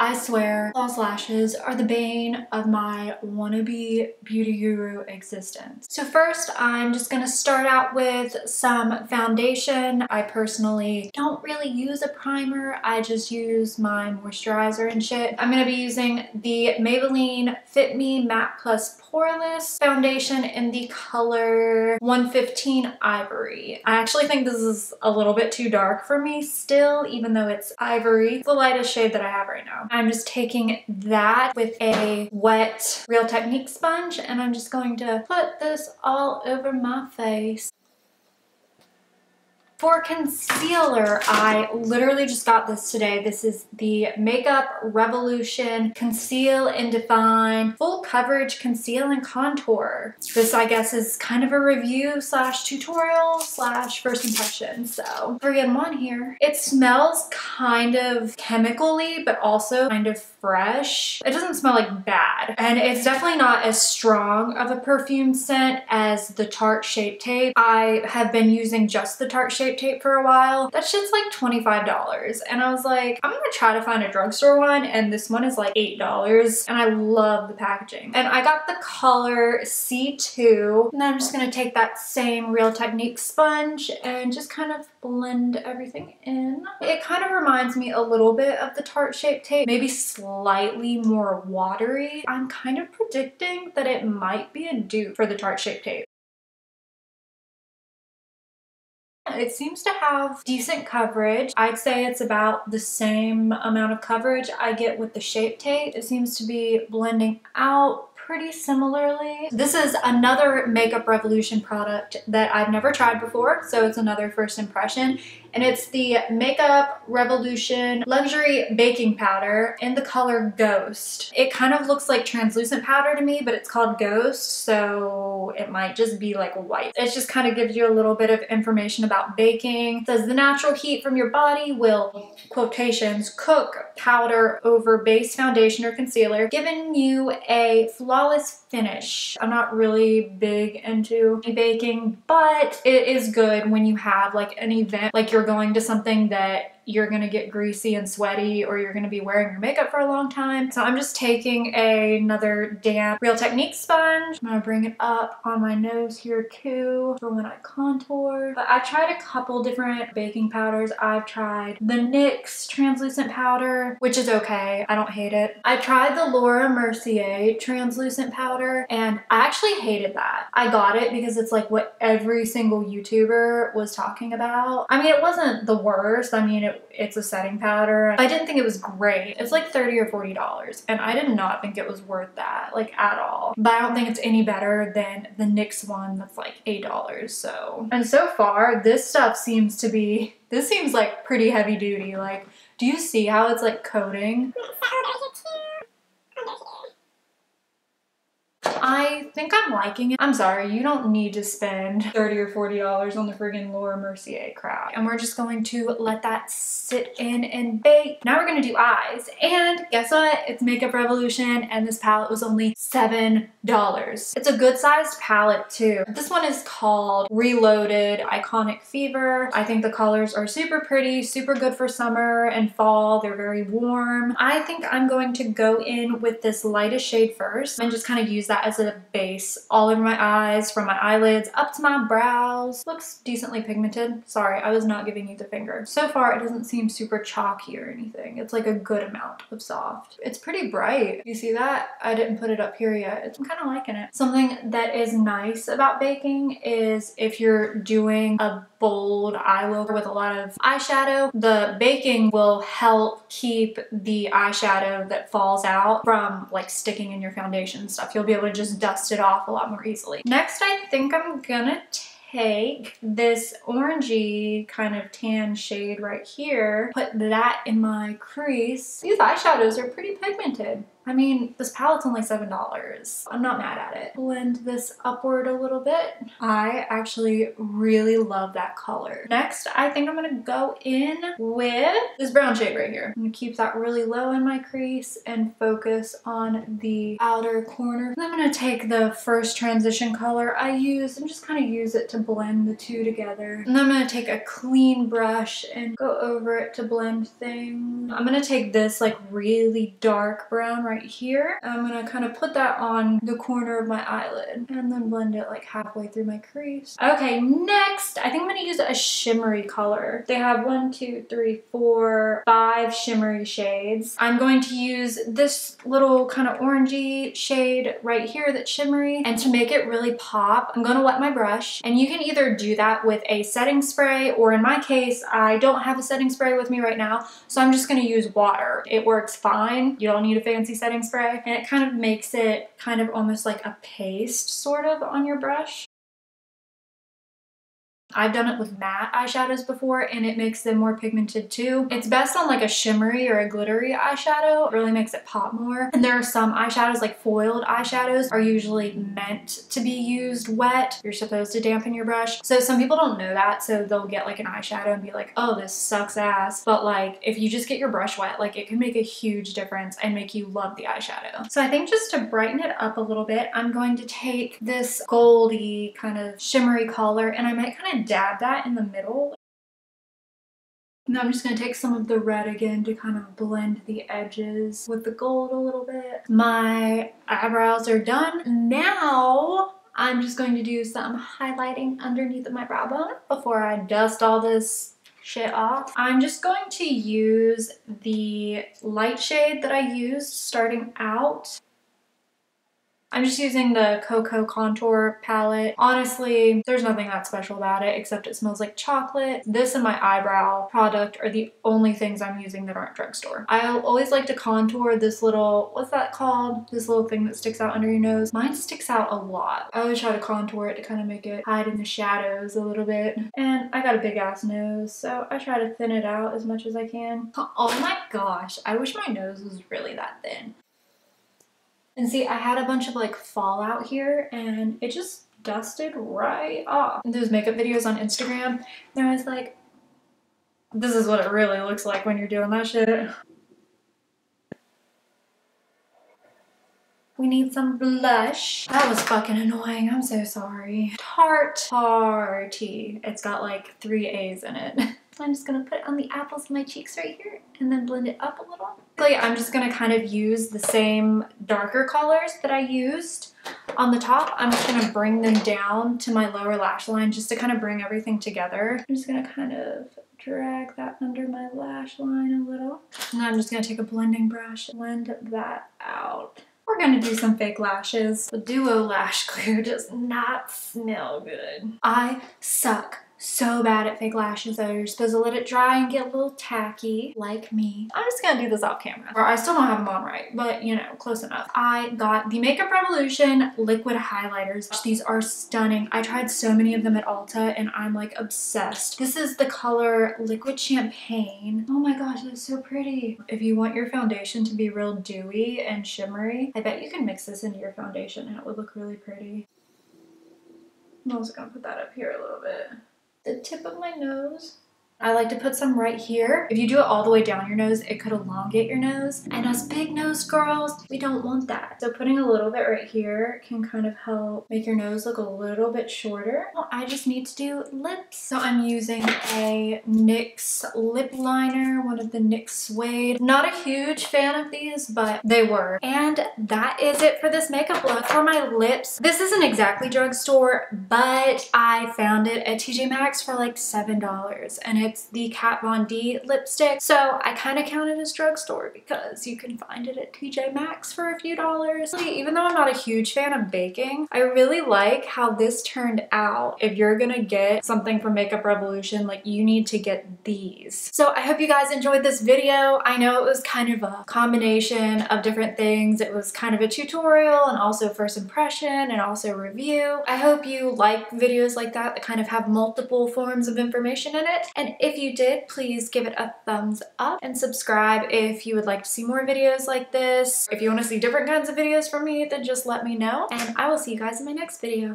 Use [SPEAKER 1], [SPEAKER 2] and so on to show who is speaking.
[SPEAKER 1] I swear, false lashes are the bane of my wannabe beauty guru existence. So first, I'm just gonna start out with some foundation. I personally don't really use a primer. I just use my moisturizer and shit. I'm gonna be using the Maybelline Fit Me Matte Plus Poreless foundation in the color 115 Ivory. I actually think this is a little bit too dark for me still, even though it's ivory. It's the lightest shade that I have right now. I'm just taking that with a wet Real Technique sponge, and I'm just going to put this all over my face. For concealer, I literally just got this today. This is the Makeup Revolution Conceal and Define Full Coverage Conceal and Contour. This, I guess, is kind of a review slash tutorial slash first impression. So 3 in 1 here. It smells kind of chemically, but also kind of fresh. It doesn't smell like bad. And it's definitely not as strong of a perfume scent as the Tarte Shape Tape. I have been using just the Tarte Shape Tape for a while. That shit's like $25, and I was like, I'm gonna try to find a drugstore one, and this one is like $8, and I love the packaging. And I got the color C2, and then I'm just gonna take that same Real Technique sponge and just kind of blend everything in. It kind of reminds me a little bit of the Tarte Shape Tape, maybe slightly more watery. I'm kind of predicting that it might be a dupe for the Tarte Shape Tape. It seems to have decent coverage. I'd say it's about the same amount of coverage I get with the Shape Tape. It seems to be blending out pretty similarly. This is another Makeup Revolution product that I've never tried before, so it's another first impression. And it's the Makeup Revolution Luxury Baking Powder in the color Ghost. It kind of looks like translucent powder to me, but it's called Ghost, so it might just be like white. It just kind of gives you a little bit of information about baking. It says the natural heat from your body will, quotations, cook powder over base foundation or concealer, giving you a flawless finish. I'm not really big into baking, but it is good when you have like an event, like you're going to something that you're gonna get greasy and sweaty, or you're gonna be wearing your makeup for a long time. So I'm just taking another damp Real Technique sponge. I'm gonna bring it up on my nose here too for when I contour. But I tried a couple different baking powders. I've tried the NYX translucent powder, which is okay. I don't hate it. I tried the Laura Mercier translucent powder, and I actually hated that. I got it because it's like what every single YouTuber was talking about. I mean, it wasn't the worst. I mean, it's a setting powder. I didn't think it was great. It's like $30 or $40, and I did not think it was worth that, like at all. But I don't think it's any better than the NYX one that's like $8, so. And so far, this stuff seems to be, this seems like pretty heavy duty. Like, do you see how it's like coating? I think I'm liking it. I'm sorry, you don't need to spend $30 or $40 on the friggin' Laura Mercier crap. And we're just going to let that sit in and bake. Now we're gonna do eyes. And guess what? It's Makeup Revolution, and this palette was only $7. It's a good sized palette too. This one is called Reloaded Iconic Fever. I think the colors are super pretty, super good for summer and fall. They're very warm. I think I'm going to go in with this lightest shade first and just kind of use that as a base all over my eyes, from my eyelids up to my brows. Looks decently pigmented. Sorry, I was not giving you the finger. So far, it doesn't seem super chalky or anything. It's like a good amount of soft. It's pretty bright. You see that? I didn't put it up here yet. I'm kind of liking it. Something that is nice about baking is if you're doing a bold eye look with a lot of eyeshadow, the baking will help keep the eyeshadow that falls out from like sticking in your foundation and stuff. You'll be able to just dust it off a lot more easily. Next, I think I'm gonna take this orangey kind of tan shade right here, put that in my crease. These eyeshadows are pretty pigmented. I mean, this palette's only $7. I'm not mad at it. Blend this upward a little bit. I actually really love that color. Next, I think I'm gonna go in with this brown shade right here. I'm gonna keep that really low in my crease and focus on the outer corner. I'm gonna take the first transition color I used and just kind of use it to blend the two together. And then I'm gonna take a clean brush and go over it to blend things. I'm gonna take this like really dark brown right here. I'm gonna kind of put that on the corner of my eyelid and then blend it like halfway through my crease. Okay, next, I think I'm gonna use a shimmery color. They have 1, 2, 3, 4, 5 shimmery shades. I'm going to use this little kind of orangey shade right here that's shimmery, and to make it really pop, I'm gonna wet my brush, and you can either do that with a setting spray, or in my case, I don't have a setting spray with me right now, so I'm just gonna use water. It works fine. You don't need a fancy setting spray, and it kind of makes it kind of almost like a paste sort of on your brush. I've done it with matte eyeshadows before and it makes them more pigmented too. It's best on like a shimmery or a glittery eyeshadow. It really makes it pop more. And there are some eyeshadows, like foiled eyeshadows, are usually meant to be used wet. You're supposed to dampen your brush. So some people don't know that, so they'll get like an eyeshadow and be like, oh, this sucks ass. But like if you just get your brush wet, like it can make a huge difference and make you love the eyeshadow. So I think just to brighten it up a little bit, I'm going to take this goldy kind of shimmery color and I might kind of dab that in the middle. Now I'm just going to take some of the red again to kind of blend the edges with the gold a little bit. My eyebrows are done. Now I'm just going to do some highlighting underneath of my brow bone before I dust all this shit off. I'm just going to use the light shade that I used starting out. I'm just using the Cocoa Contour palette. Honestly, there's nothing that special about it except it smells like chocolate. This and my eyebrow product are the only things I'm using that aren't drugstore. I always like to contour this little, what's that called? This little thing that sticks out under your nose. Mine sticks out a lot. I always try to contour it to kind of make it hide in the shadows a little bit. And I got a big ass nose, so I try to thin it out as much as I can. Oh my gosh, I wish my nose was really that thin. And see, I had a bunch of like fallout here and it just dusted right off. Those makeup videos on Instagram, they're always like, this is what it really looks like when you're doing that shit. We need some blush. That was fucking annoying. I'm so sorry. Paaarty. It's got like 3 A's in it. I'm just gonna put it on the apples of my cheeks right here and then blend it up a little. I'm just gonna kind of use the same darker colors that I used on the top. I'm just gonna bring them down to my lower lash line just to kind of bring everything together. I'm just gonna kind of drag that under my lash line a little. And I'm just gonna take a blending brush, blend that out. We're gonna do some fake lashes. The Duo Lash Glue does not smell good. I suck so bad at fake lashes, so you're supposed to let it dry and get a little tacky, like me. I'm just gonna do this off camera. Or I still don't have them on right, but you know, close enough. I got the Makeup Revolution liquid highlighters. These are stunning. I tried so many of them at Ulta and I'm like obsessed. This is the color Liquid Champagne. Oh my gosh, that's so pretty. If you want your foundation to be real dewy and shimmery, I bet you can mix this into your foundation and it would look really pretty. I'm also gonna put that up here a little bit. The tip of my nose. I like to put some right here. If you do it all the way down your nose, it could elongate your nose. And us big nose girls, we don't want that. So putting a little bit right here can kind of help make your nose look a little bit shorter. Well, I just need to do lips. So I'm using a NYX lip liner, one of the NYX suede. Not a huge fan of these, but they were. And that is it for this makeup look. For my lips, this isn't exactly drugstore, but I found it at TJ Maxx for like $7. And it's the Kat Von D lipstick, so I kind of count it as drugstore because you can find it at TJ Maxx for a few dollars. Even though I'm not a huge fan of baking, I really like how this turned out. If you're gonna get something from Makeup Revolution, like you need to get these. So I hope you guys enjoyed this video. I know it was kind of a combination of different things. It was kind of a tutorial and also first impression and also review. I hope you like videos like that that kind of have multiple forms of information in it. And And if you did, please give it a thumbs up and subscribe if you would like to see more videos like this. If you want to see different kinds of videos from me, then just let me know. And I will see you guys in my next video.